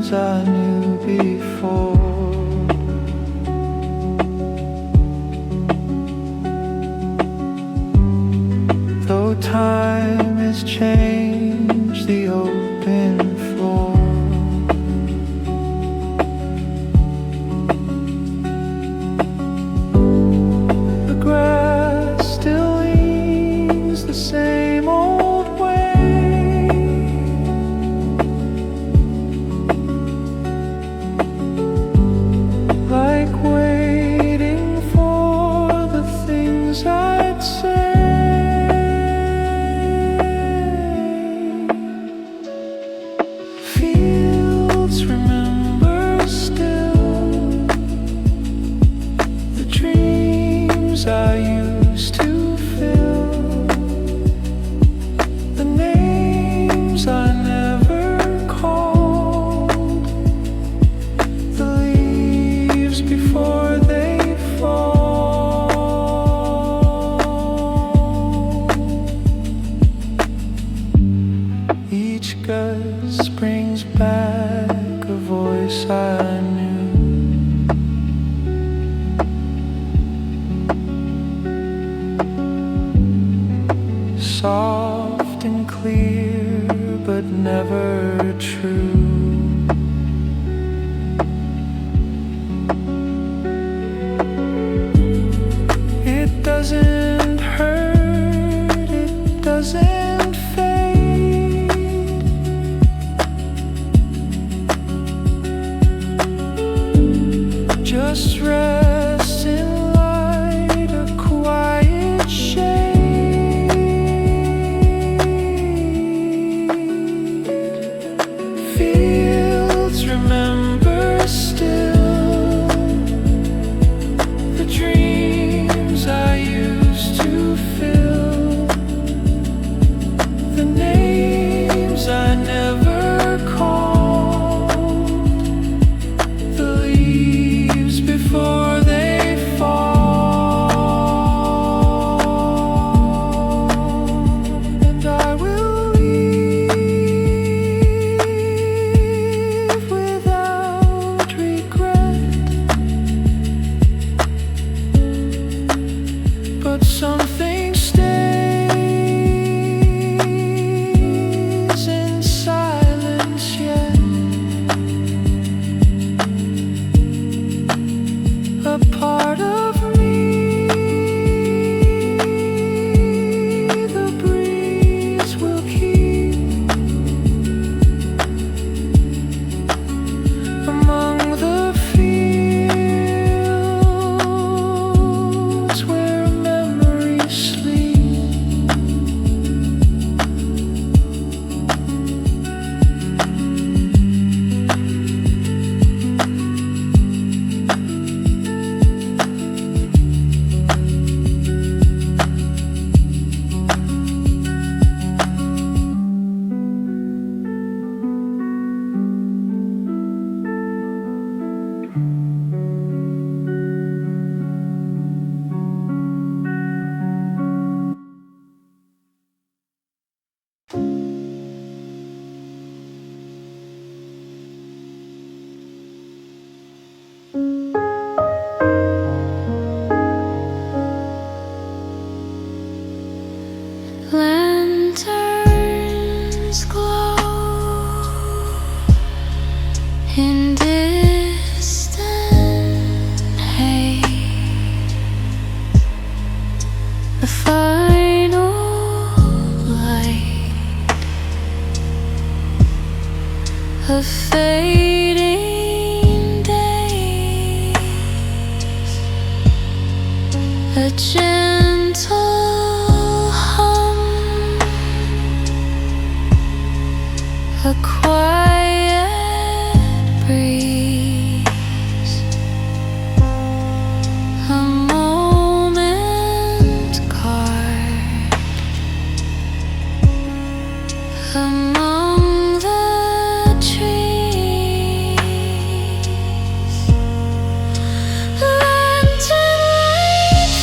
friends I knew before. Though time has changed the open floor, the grass still leans the same old way. Like waiting for the things I'd say. Fields remember still the dreams I used to fill, the names I never called, the leaves before they fall. Each gust brings back a voice I knew. Soft and clear, but never true. It doesn't hurt, it doesn't fade. Just rest in light, a quiet shade. Fields remember still the dreams I used to fill, the names I never called, the leaves before they fall. And I will leave without regret, but something stays in silence yet. A part of me, the breeze will keep among the fields where memories sleep. Lanterns glow in distant haze, the final light of fading days, a gentle hum, a quiet breeze, a moment card among the trees. Lantern light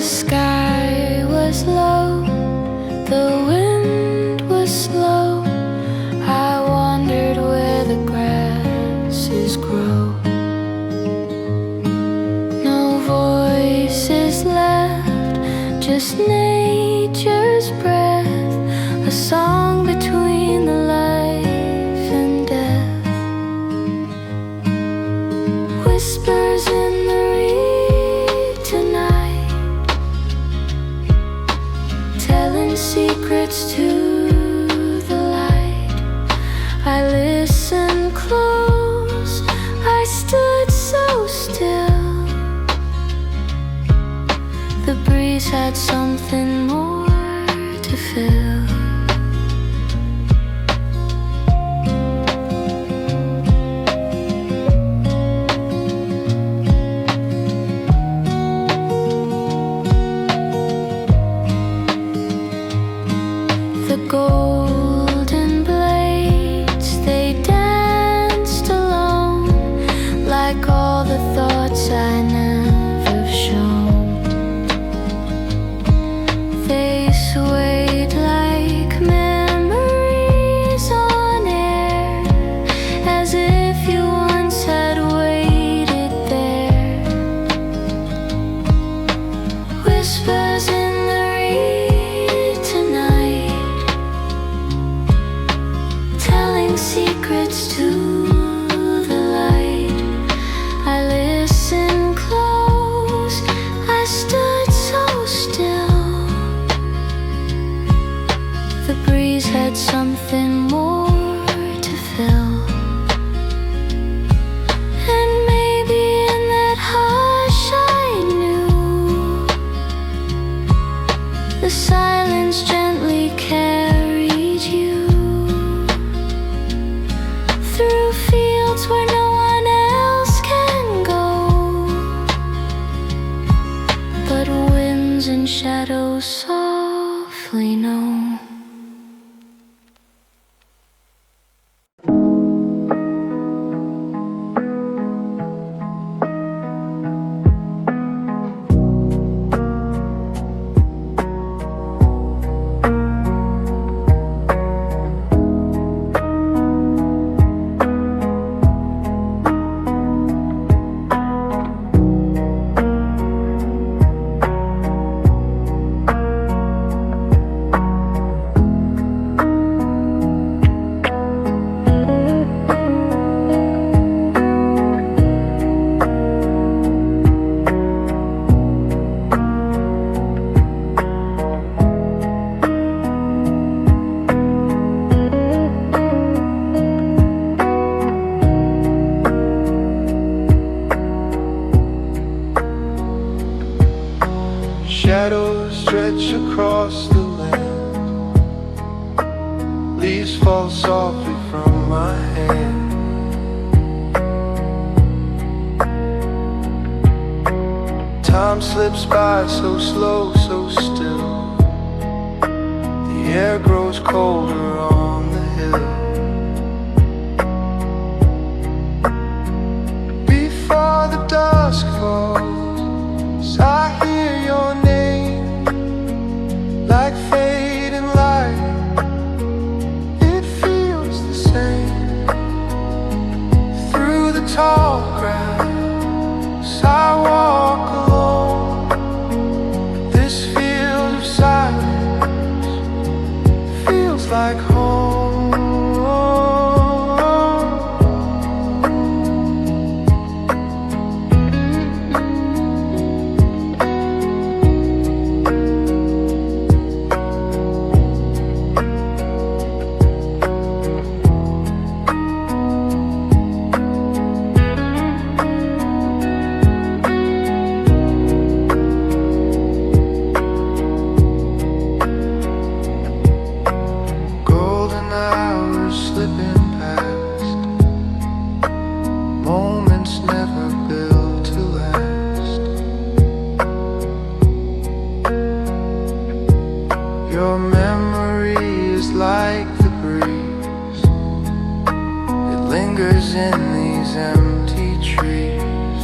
sky was low, the wind was slow. I wondered where the grasses grow. No voices left, just nature's breath, a song between the life and death. Whispers in the reed tonight, telling secrets to the light. I listened close, I stood so still. The breeze had something more to fill. The golden blades, they danced alone, like all the thoughts I never shown. They swayed like memories on air, as if you once had waited there. Whispers in the reed tonight, telling secrets to the light. I listened close, I stood so still. The breeze had something more to fill. And maybe in that hush I knew the silence gently carried you through fields where no one else can go, but winds and shadows softly know. Shadows stretch across the land, leaves fall softly from my hand. Time slips by so slow, so still. The air grows colder on the hill. Before the dusk falls, I hear your name like fading light. It feels the same through the tall grass. I walk alone. This field of silence feels like home. Your memory is like the breeze. It lingers in these empty trees.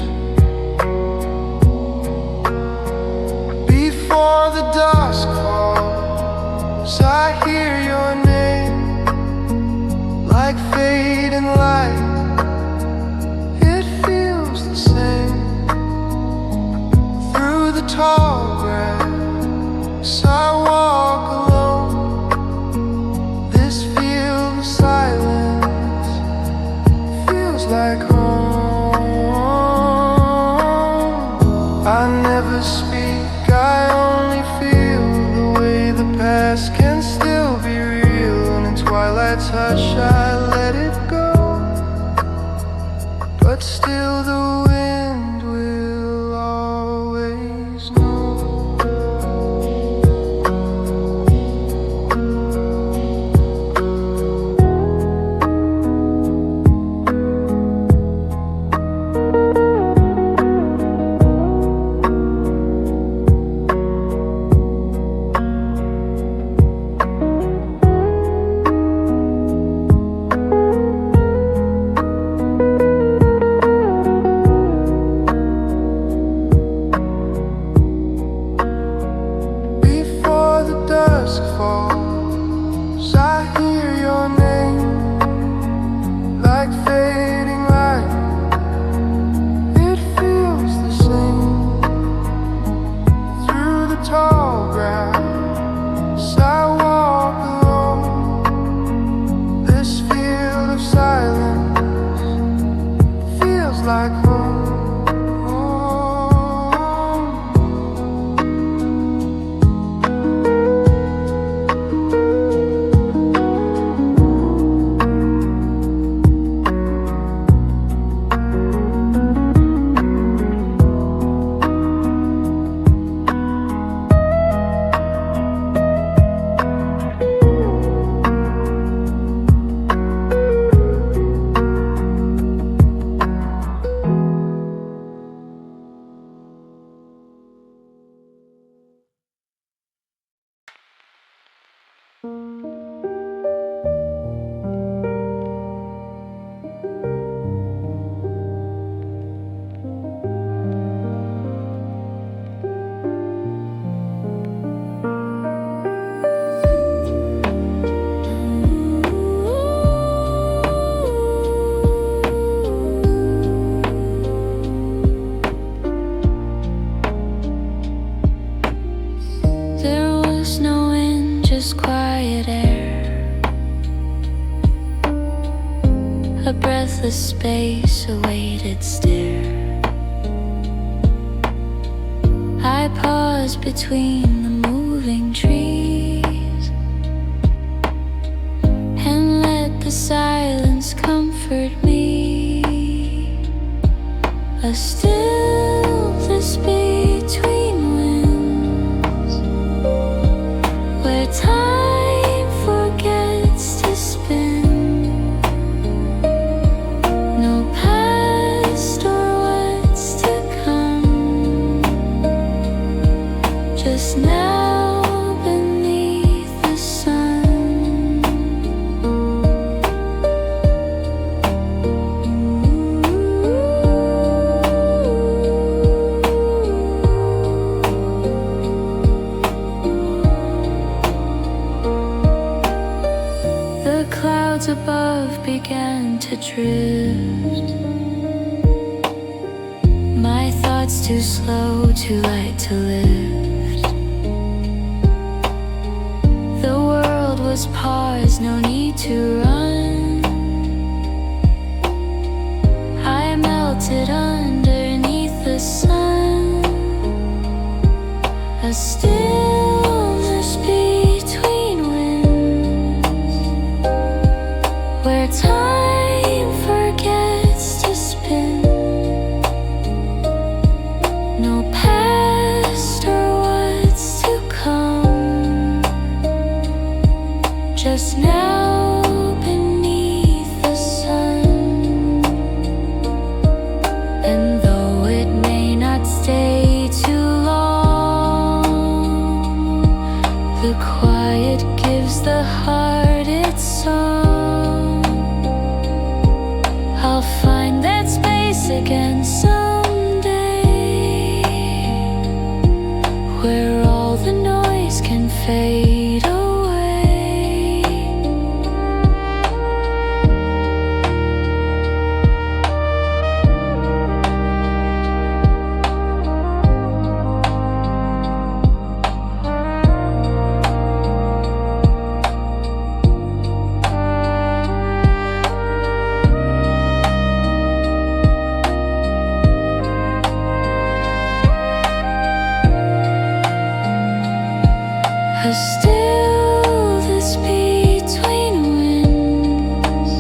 the tall grass I walk alone. This field of silence feels like home. I never speak, I only feel the way the past can still be real. And in twilight's hush I let it go, but still the wind will always know. Before the dusk falls, I hear your name like fading light. It feels the same through the tall grass I walk alone. This field of silence feels like home. There was no wind, just quiet air, a breathless space, a weighted stare. I paused between the moving trees and let the silence comfort me. A stillness between winds, where time forgets to spin. No past or what's to come, just now beneath the sun. The clouds above began to drift, my thoughts too slow, too light to lift. The world was paused, no need to run. I melted underneath the sun. A stillness between winds, where time forgets to spin. No past or what's to come, just now beneath the sun. And though it may not stay too long, the quiet gives the heart its song. I'll find that space again someday, where all the noise can fade away. A stillness between winds,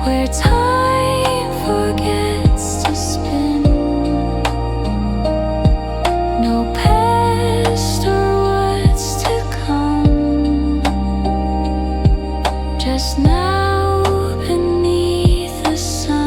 where time forgets to spin. No past or what's to come, just now beneath the sun.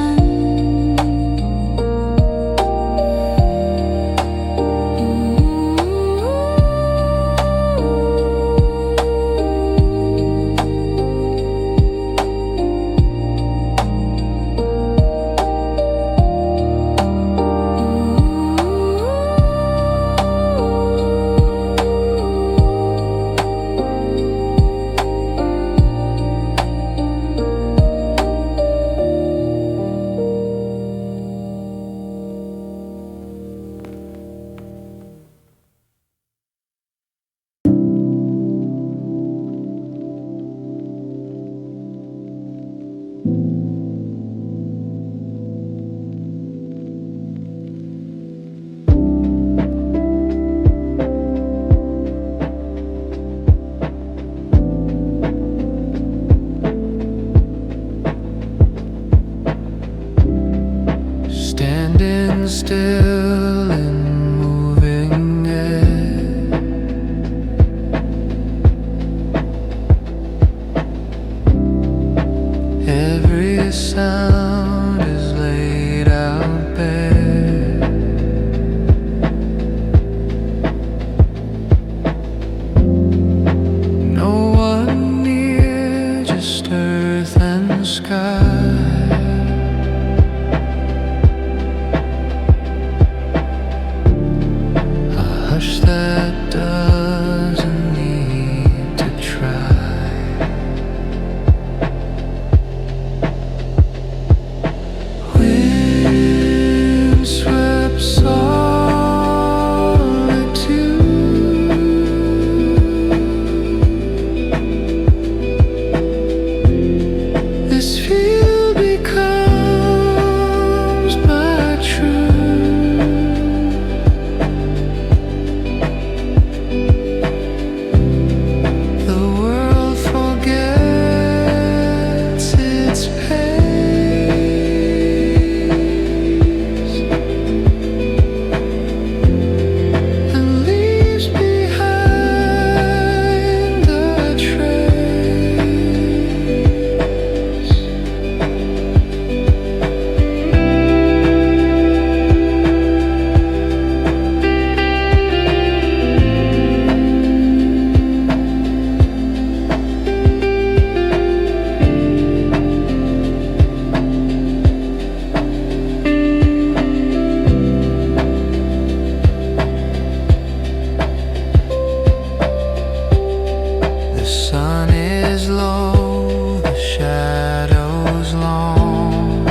Standing still and moving it, every sound is laid out bare. No one near, just earth and sky. That doesn't need to try. Windswept solitude, this field becomes my truth. The sun is low, the shadows long.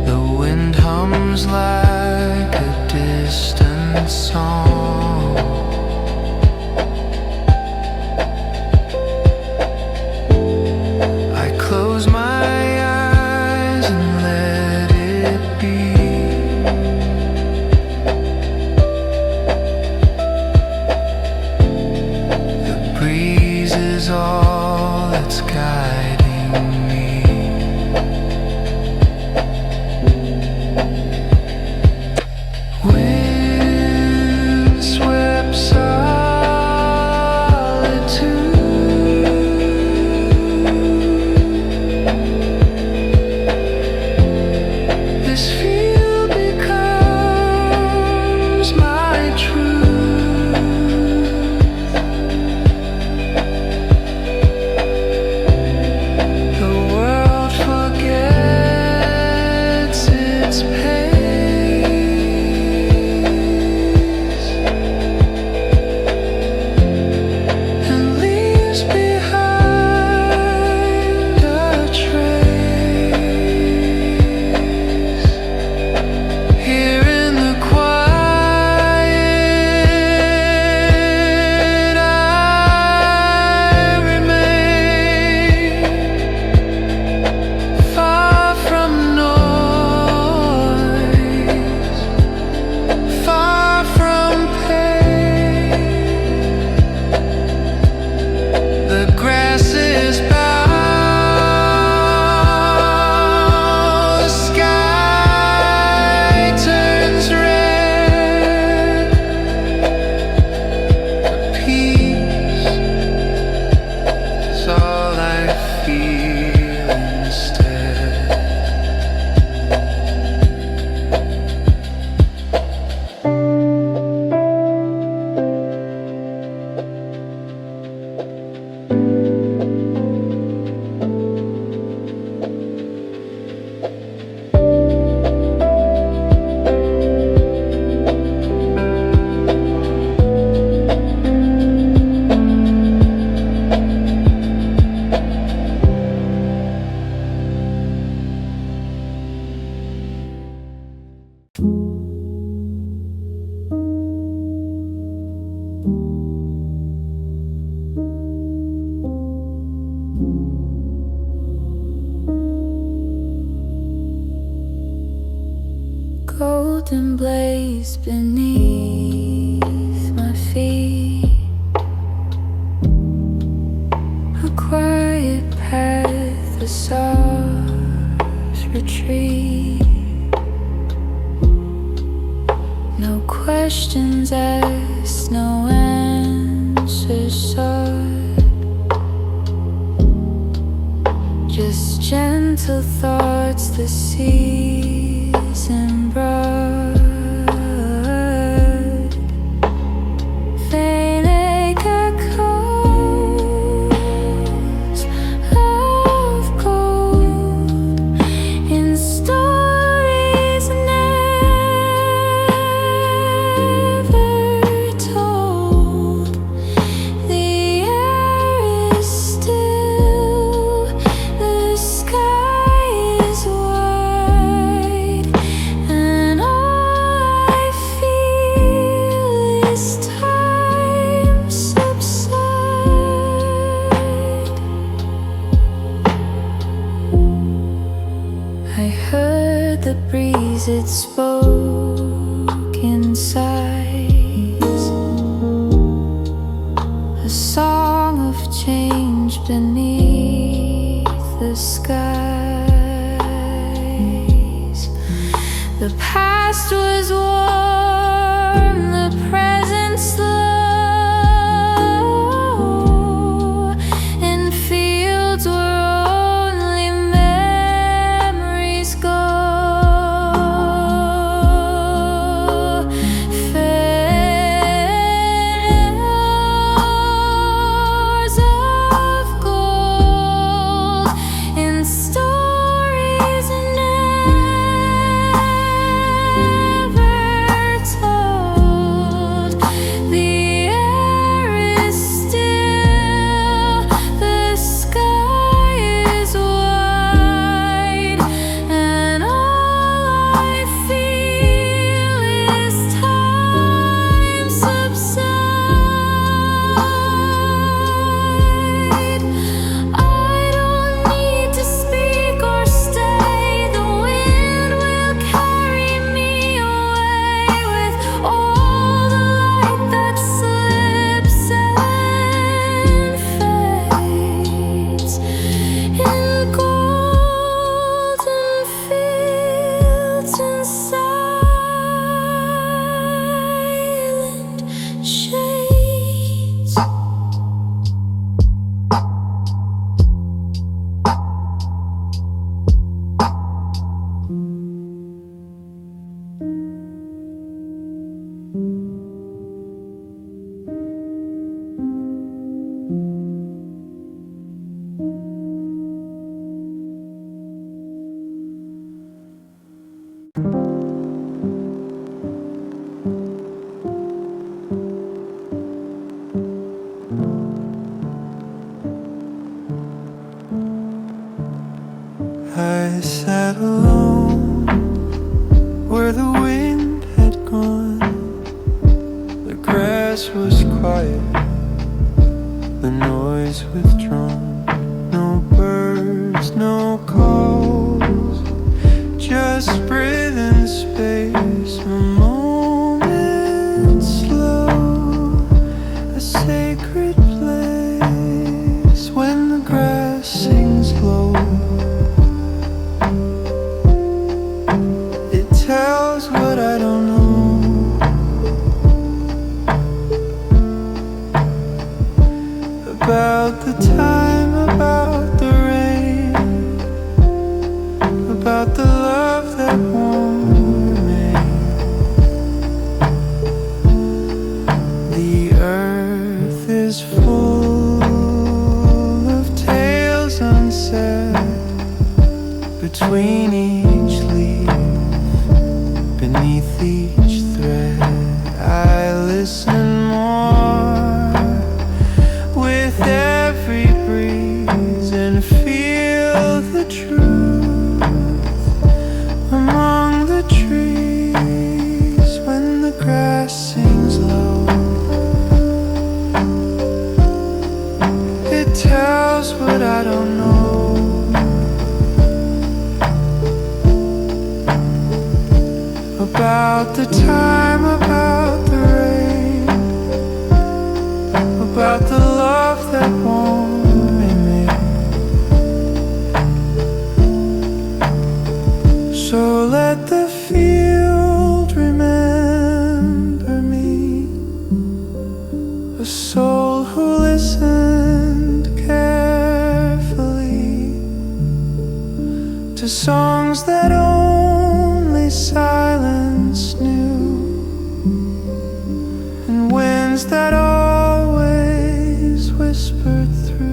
The wind hums like a distant song. I close my eyes and let it be. Is all that's guiding me. Windswept solitude, this field becomes my truth. golden blaze beneath my feet. A quiet path, a soft retreat. No questions asked, no answers sought. Just gentle thoughts the season brought. Faint echoes of gold in stories never told. The air is still, the sky is wide, and all I feel is time subside. I heard the breeze, it spoke in sighs, a song of change beneath the skies. The past was warm, the present slow, and fields where only memories go. Flowers of gold in stories never told. The air is still, the sky is wide, and all I feel is time subside. I don't need to speak or stay. The wind will carry me away with all the light that slips and fades in golden fields and silent shades. I sat alone where the wind had gone. The grass was quiet, the noise withdrawn. No birds, no calls, just breathing space. A moment slow, a sacred place when the grass sings low. It tells what I don't know. About the time, about the rain, about the love that won't remain. about the time, about the rain, about the love that won't remain. So let the field remember me, a soul who listened carefully to songs that only silence knew, and winds that always whispered through.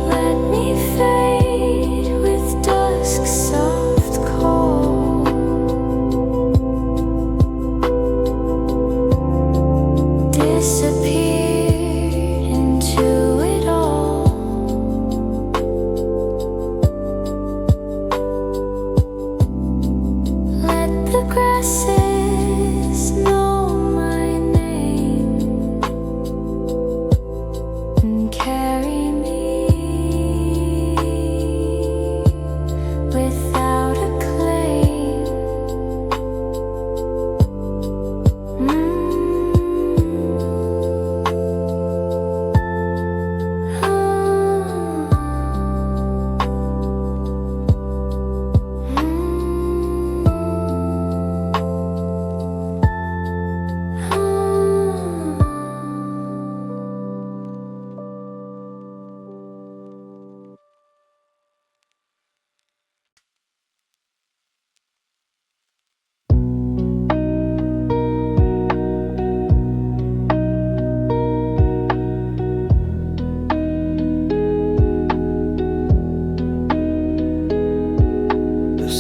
Let me fade with dusk so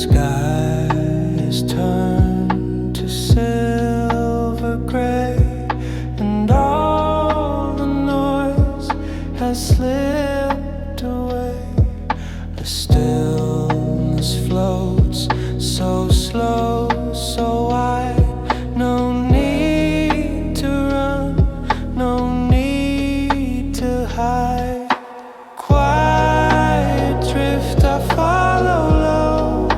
skies turn to silver gray, and all the noise has slipped away. The stillness floats so slow, so wide. No need to run, no need to hide. Quiet drift, I follow low.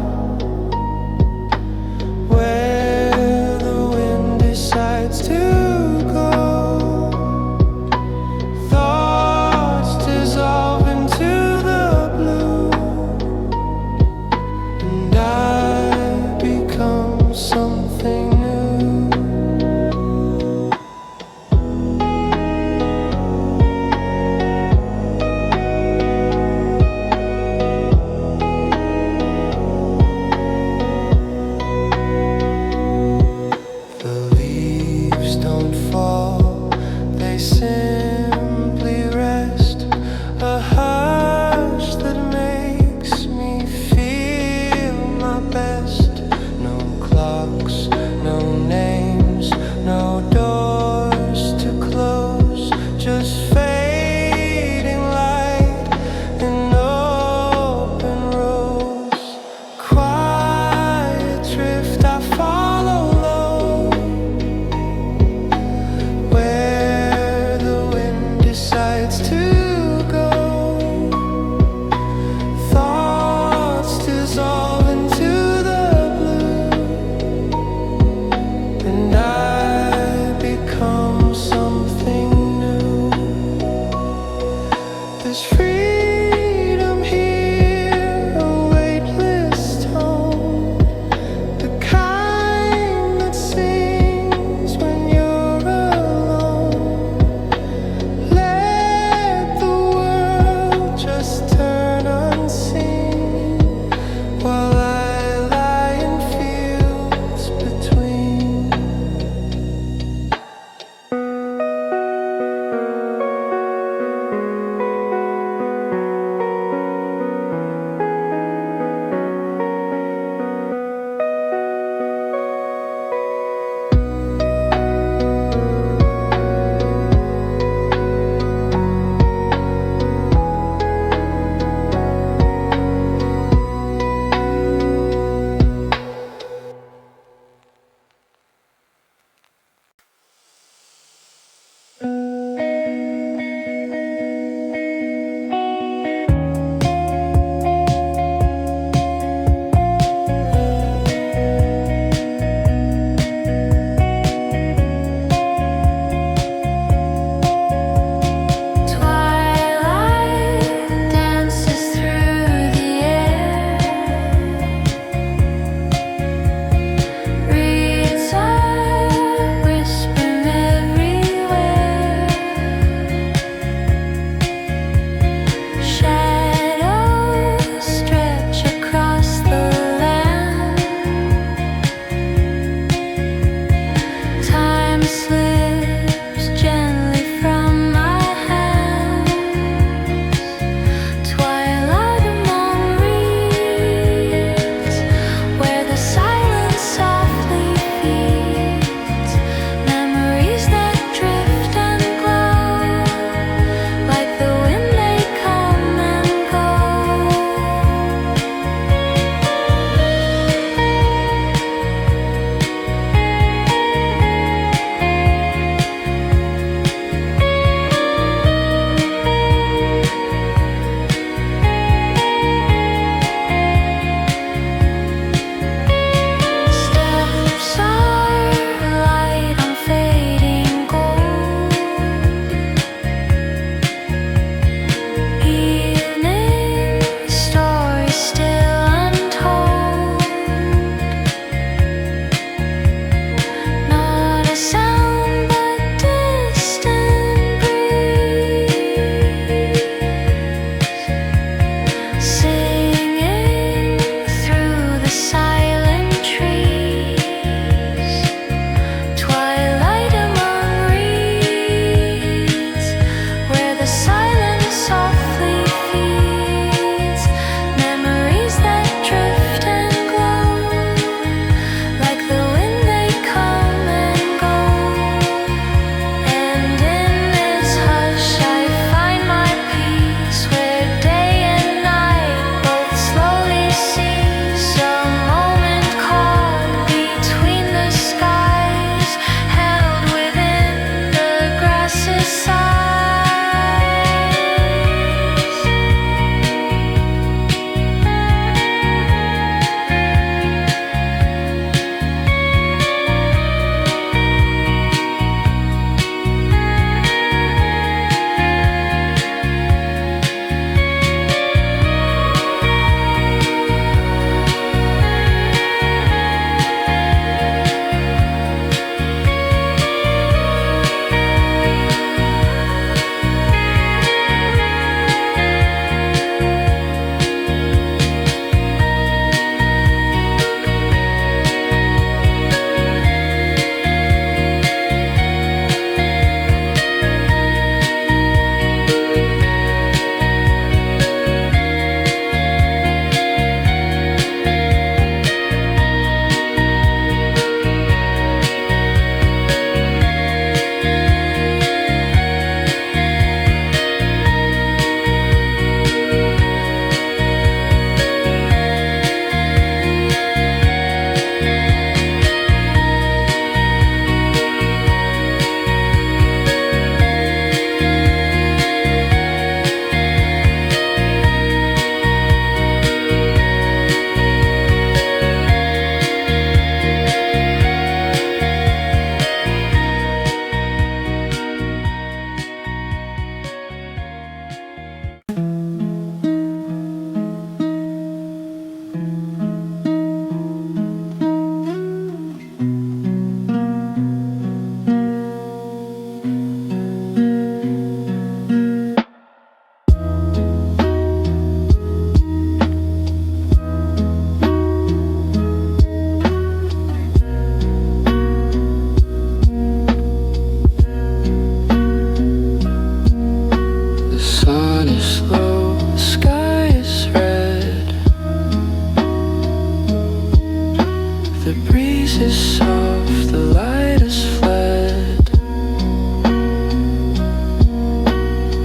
is soft, the light has fled.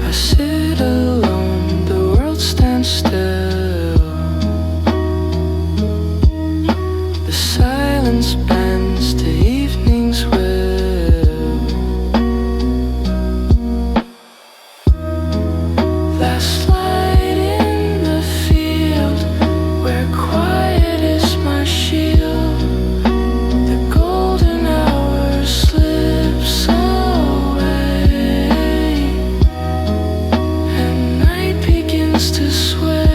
I sit alone, the world stands still. The silence bends to evening's will. Last light in the field, where quiet is my shield. The golden hour slips away, and night begins to sway.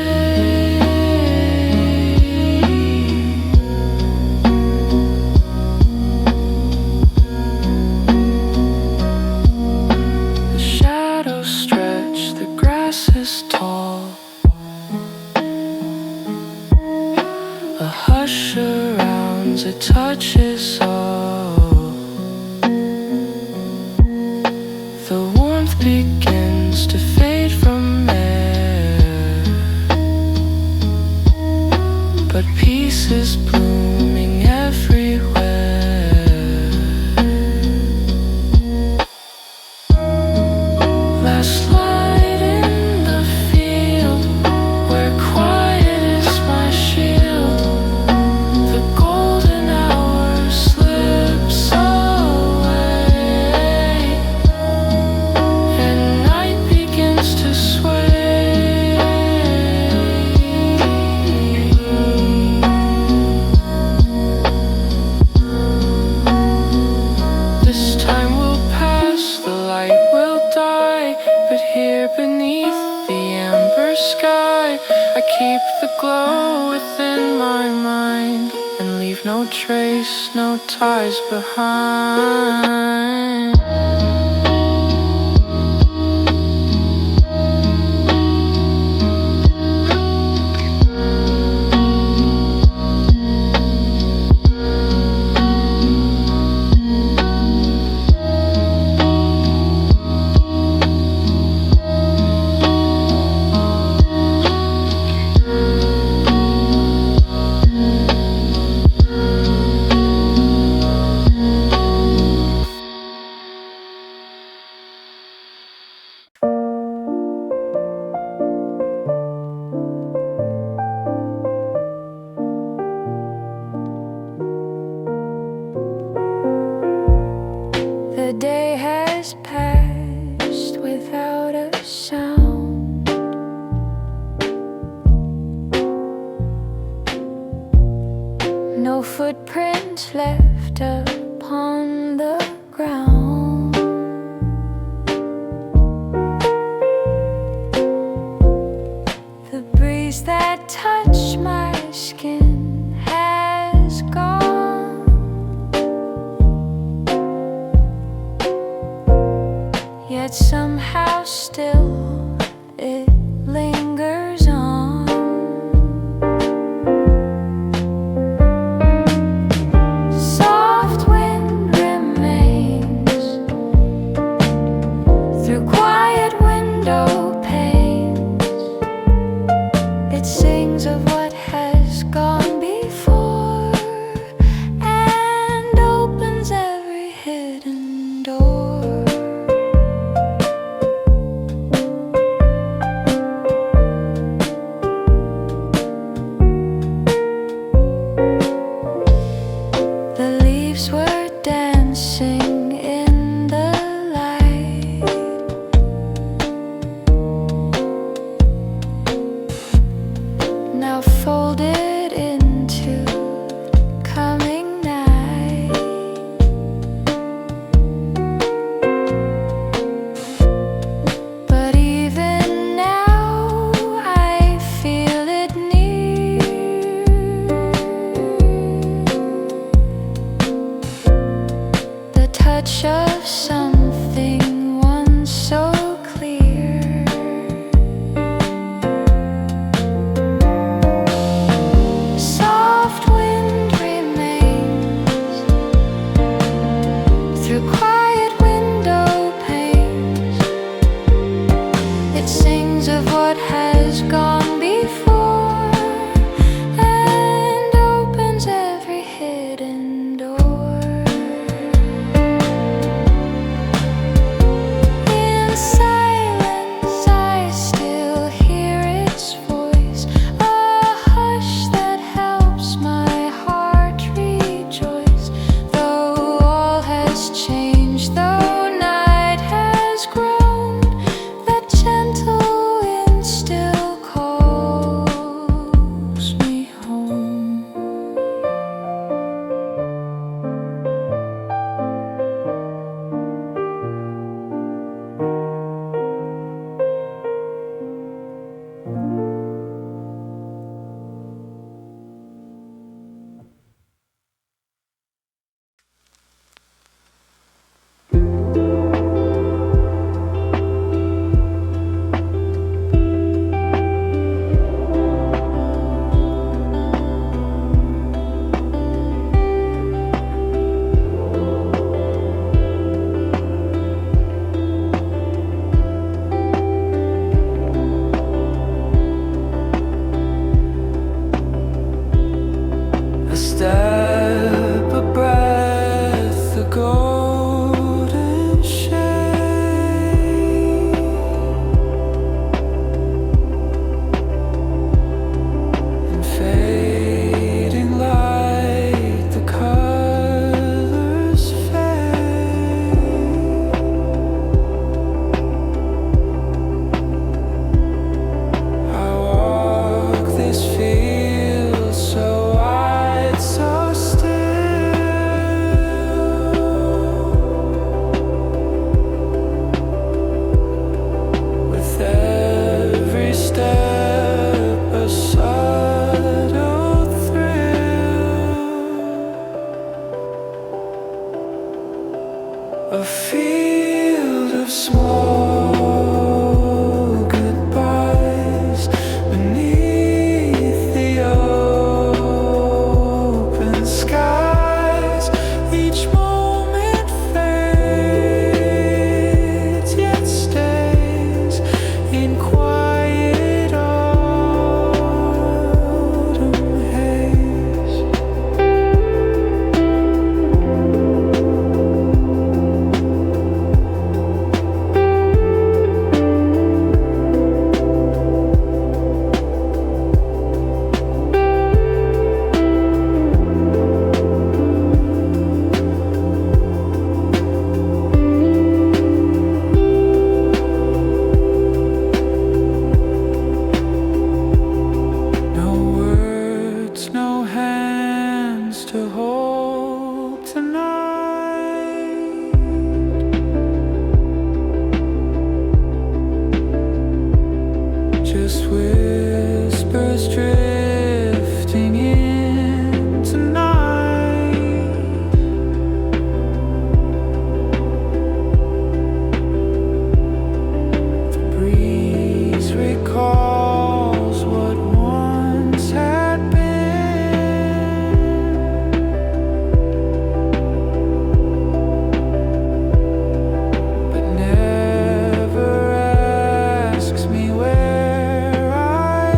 The shadows stretch, the grass is tall. A hush surrounds, it touches all. The warmth begins to fade from air, but peace is blooming everywhere. Last light in the field, where quiet is my shield. The golden hour slips away, and night begins to sway. This time will pass, the light will die, but here beneath the amber sky, I keep the glow within my mind and leave no trace, no ties behind. The day has passed without a sound. No footprints left upon the ground. The breeze that touched my skin has gone. Yet somehow still it lingers on. Soft wind remains step, a breath, a golden shade, and fading light, the colors fade. I walk this field so wide, so with every step a subtle thrill, a field of small goodbyes beneath the open skies. Each moment fades, yet stays in quiet autumn haze. No words, no hands to hold tonight. Just whispers drifting in tonight. The breeze recalls what once had been, but never asks me where I've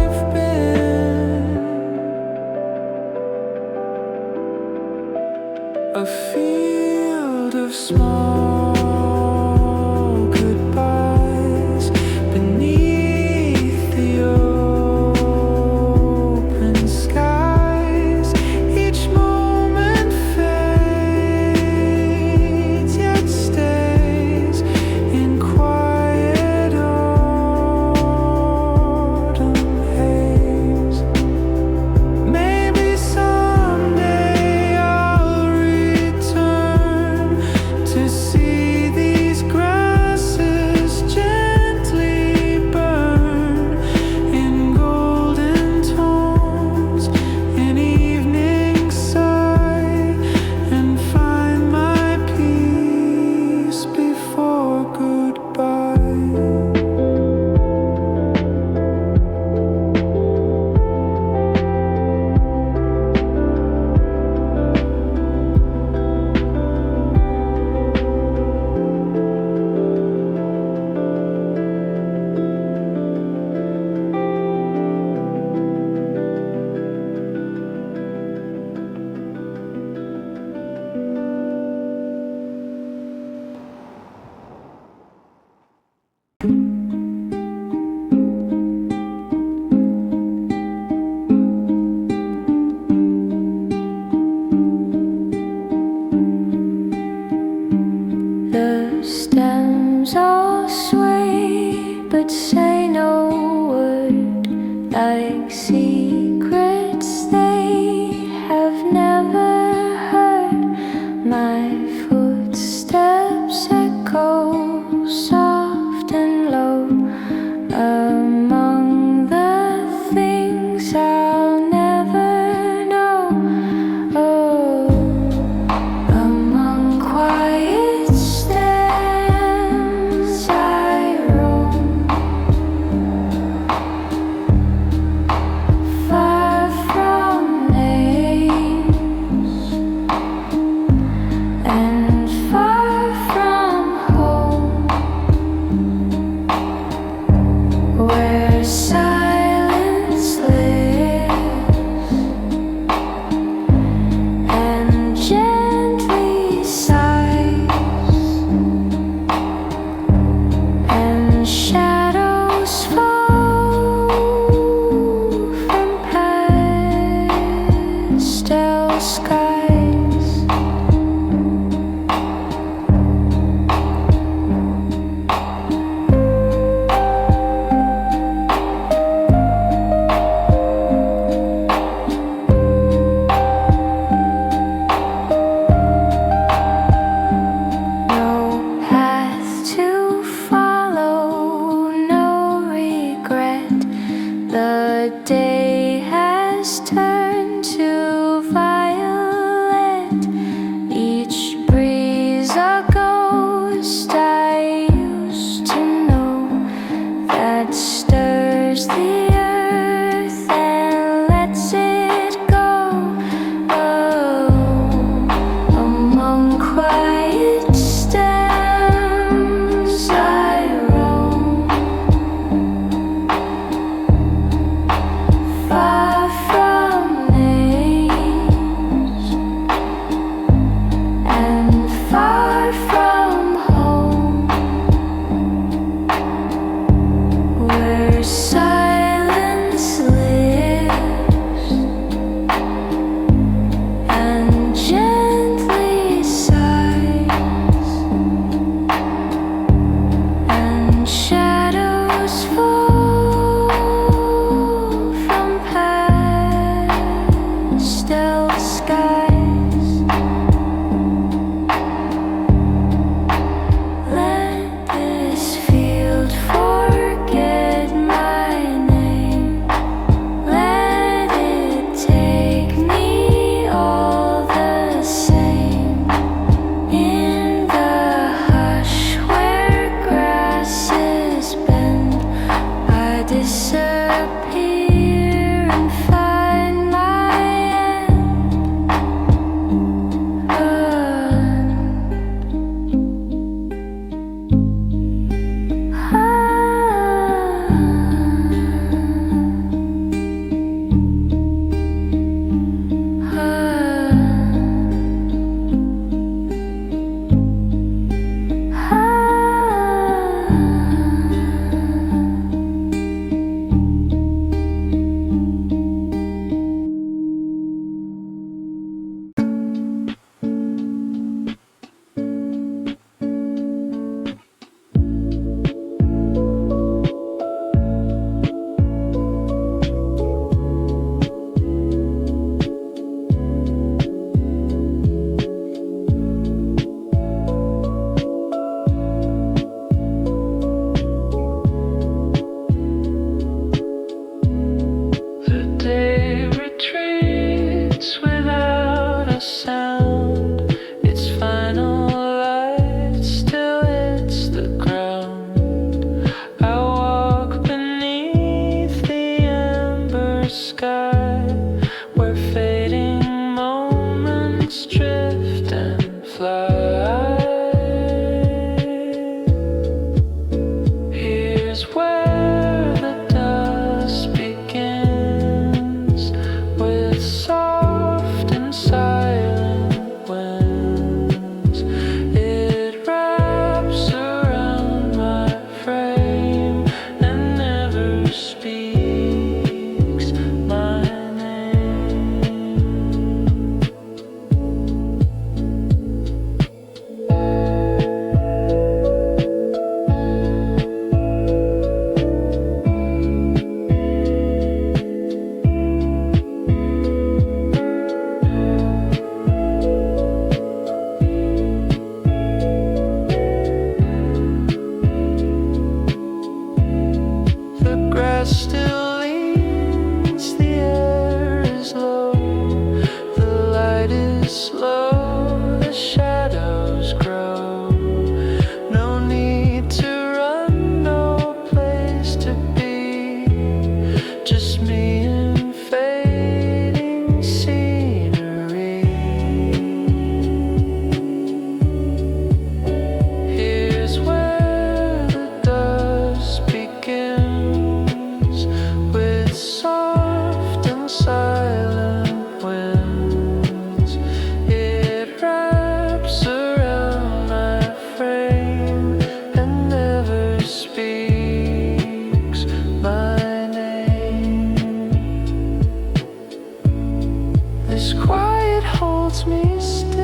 This quiet holds me still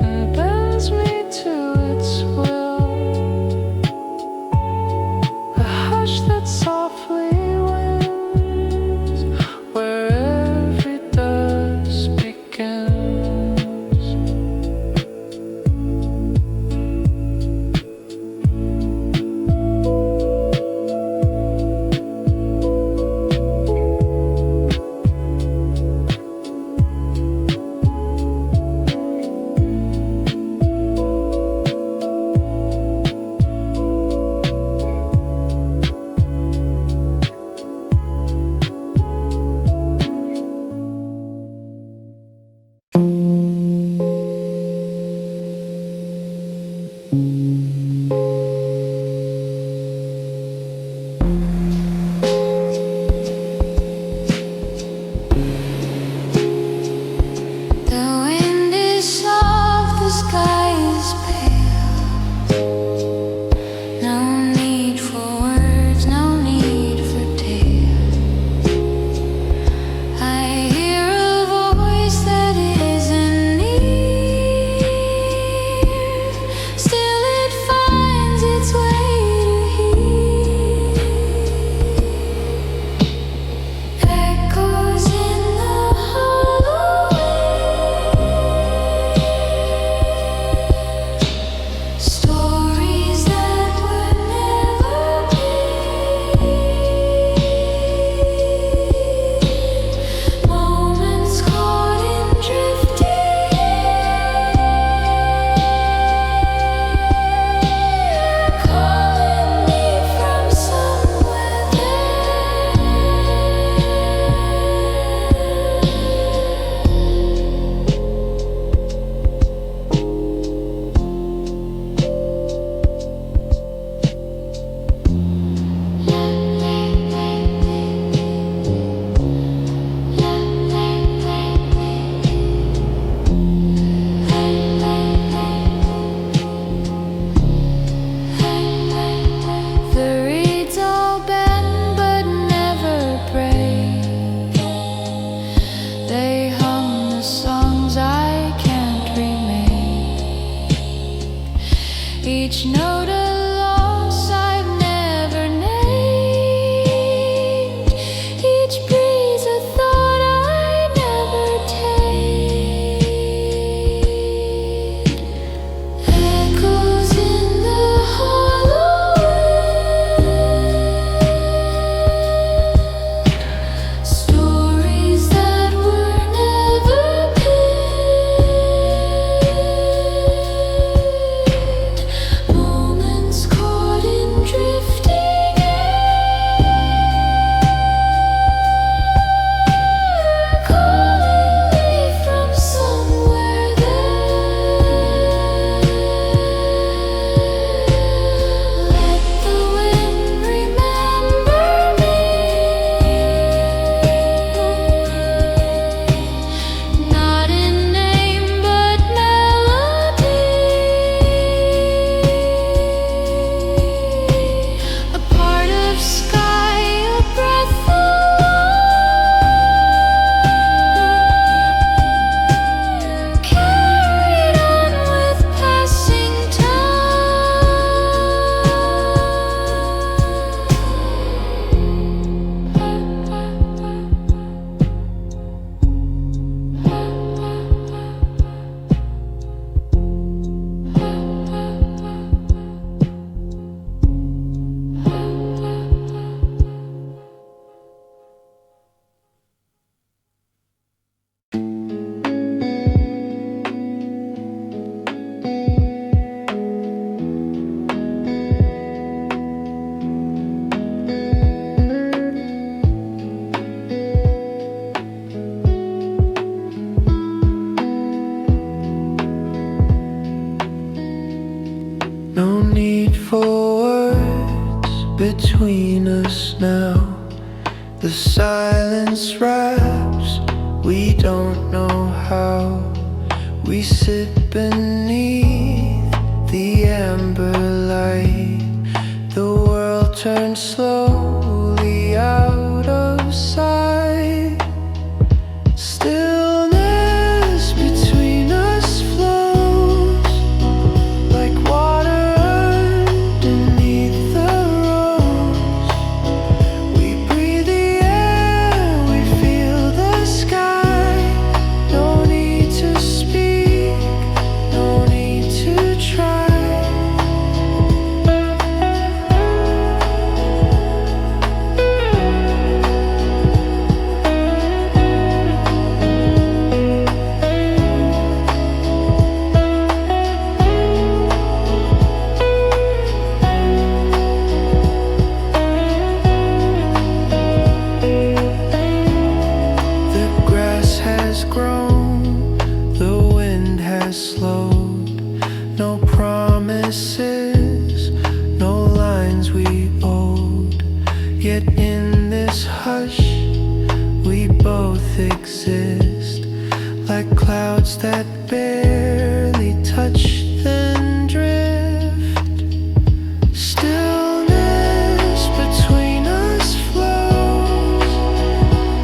and bends me to its will. A hush that softly wins where every dusk begins. The wind is soft, the sky is pale. No need for words, no need for tale. I hear a voice that isn't near. Still it finds its way to here. Echoes in the hollow wind. Stories that were never paved. Moments caught in drifting air. Calling me from somewhere The reeds all bend but never break. They hum the songs I can't remake. Each note a loss I've never named. Each breeze a thought I never take. Echoes in the hollow wind. Stories that were never paved. Moments caught in drifting air. Calling me from somewhere there. Let the wind remember me. Not in name but melody. A part of sky, a breath alone. Carried on with passing No need for words between us now. The silence wraps, we don't know how. We sit beneath the amber light. The world turns slowly out of sight. both exist, like clouds that barely touch then drift. Stillness between us flows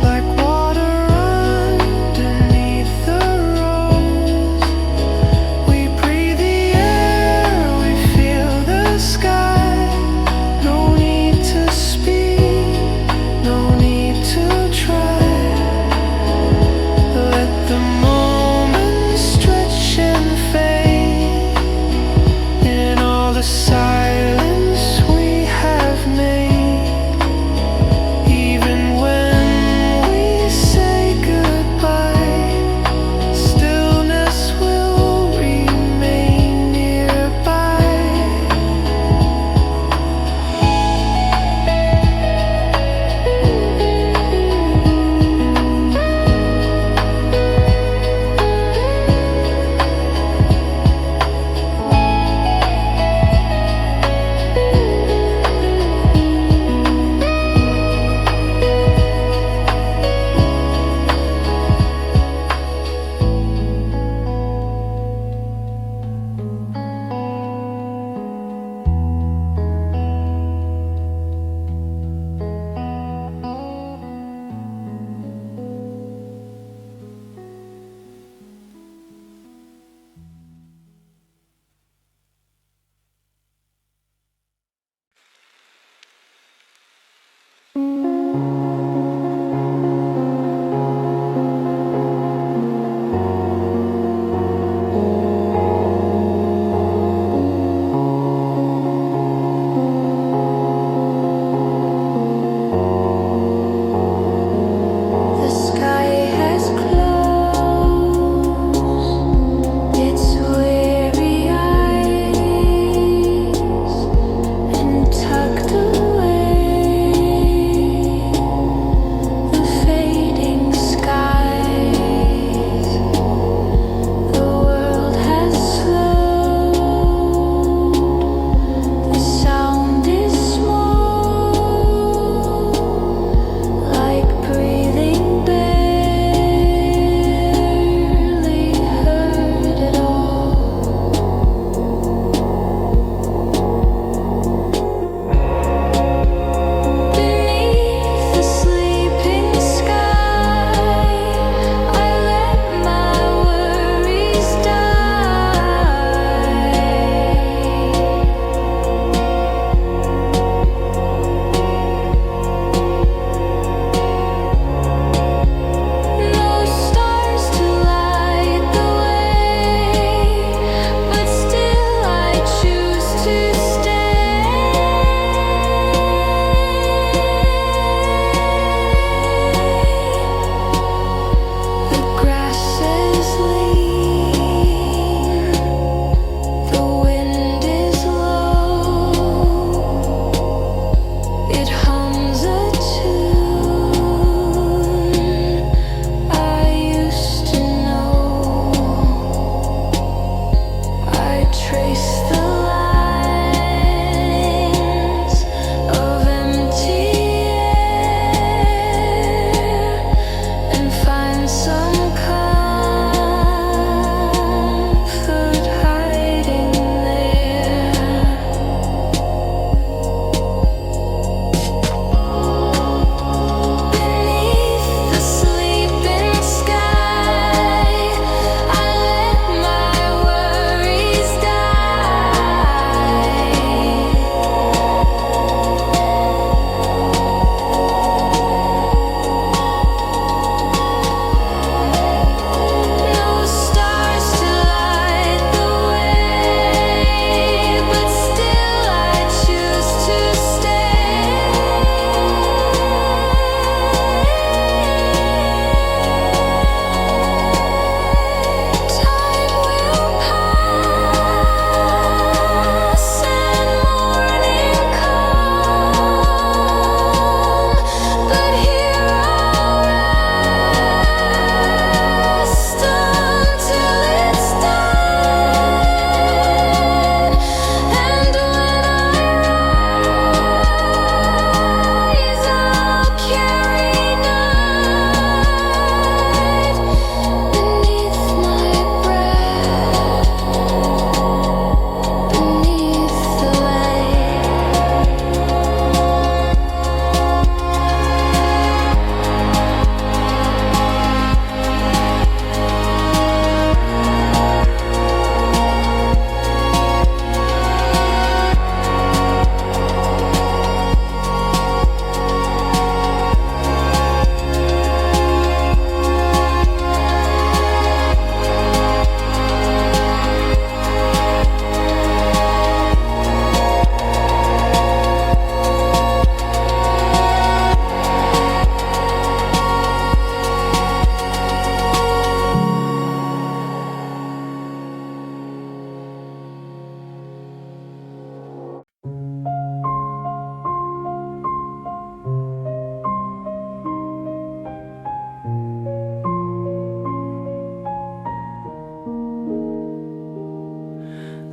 like water underneath the rose. We breathe the air, we feel the sky. No need to speak, no need to try. Let the moment stretch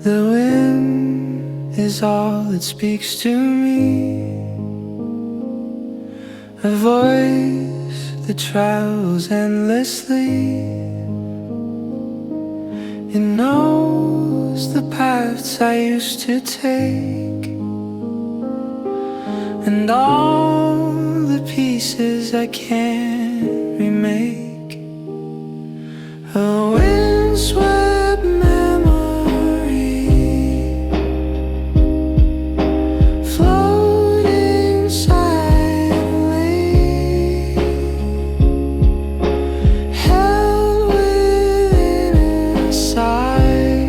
The wind is all that speaks to me, a voice that travels endlessly. It knows the paths I used to take, and all the pieces I can't remake. A windswept memory floating silently, held within a sigh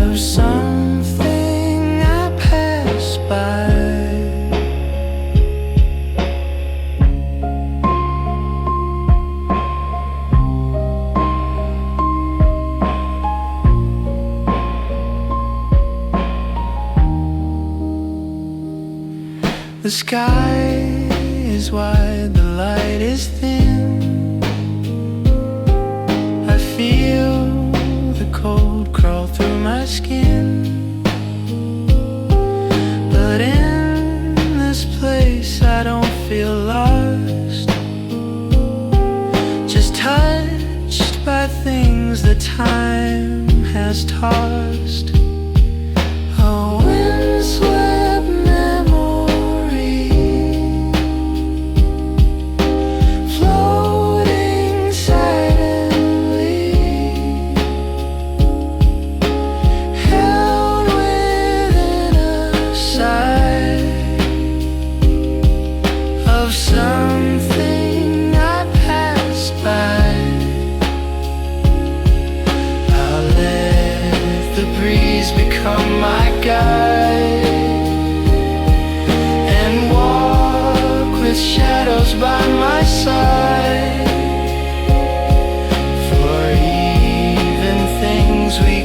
of something I passed by. The sky is wide, the light is thin. I feel the cold crawl through my skin. But in this place I don't feel lost, just touched by things that time has tossed. A windswept memory floating silently, held within a sigh of something I passed by. I'll let the breeze become my guide and walk with shadows by my side. For even things we